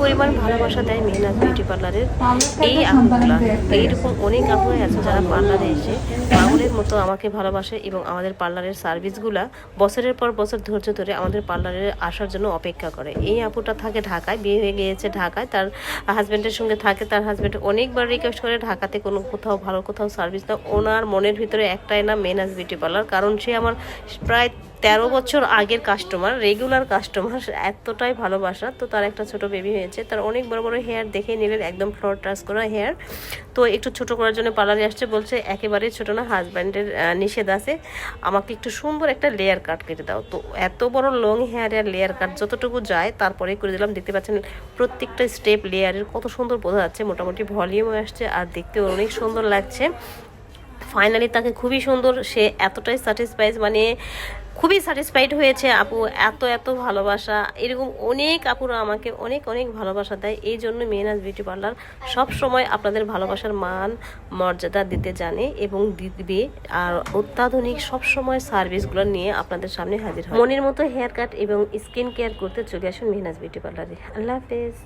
পরিমাণ ভালোবাসা দেয় মেহনাজ বিউটি পার্লারের এই আপুগুলা। এইরকম অনেক আপুরাই আছে যারা পার্লারে এসে পাগলের মতো আমাকে ভালোবাসে এবং আমাদের পার্লারের সার্ভিসগুলা বছরের পর বছর ধৈর্য ধরে আমাদের পার্লারে আসার জন্য অপেক্ষা করে। এই আপুটা থাকে ঢাকায়, বিয়ে হয়ে গিয়েছে ঢাকায়, তার হাজব্যান্ডের সঙ্গে থাকে। তার হাজব্যান্ড অনেকবার রিকোয়েস্ট করে ঢাকাতে কোনো কোথাও ভালো কোথাও সার্ভিস দাও। ওনার মনের ভিতরে একটাই না, মেহনাজ বিউটি পার্লার। কারণ সে আমার প্রায় 13 বছর আগের কাস্টমার, রেগুলার কাস্টমার। এতটাই ভালোবাসা। তো তার একটা ছোট বেবি হয়েছে, তার অনেক বড় বড় হেয়ার দেখে নিলেন, একদম ফ্লোর টাচ করা হেয়ার। তো একটু ছোট করার জন্য পার্লারে আসছে, বলছে একেবারেই ছোট না, হাজব্যান্ডের নিষেধ আছে, আমাকে একটু সুন্দর একটা লেয়ার কাট কেটে দাও। তো এত বড় লং হেয়ারের লেয়ার কাট যতটুকু যায় তারপরে করে দিলাম। দেখতে পাচ্ছেন প্রত্যেকটা স্টেপ লেয়ারের কত সুন্দর বোঝা যাচ্ছে, মোটামুটি ভলিউমে আসছে আর দেখতেও অনেক সুন্দর লাগছে। ফাইনালি তাকে খুবই সুন্দর, সে এতটাই স্যাটিসফাইড, মানে খুবই স্যাটিসফাইড হয়েছে। আপু এত এত ভালোবাসা, এরকম অনেক আপুরা আমাকে অনেক অনেক ভালোবাসা দেয়। এই জন্য মেহনাজ বিউটি পার্লার সব সময় আপনাদের ভালোবাসার মান মর্যাদা দিতে জানে এবং দিবে। আর অত্যাধুনিক সব সময় সার্ভিসগুলো নিয়ে আপনাদের সামনে হাজির হয়। মনের মতো হেয়ার কাট এবং স্কিন কেয়ার করতে চলে আসুন মেহনাজ বিউটি পার্লারে। আল্লাহ হাফেজ।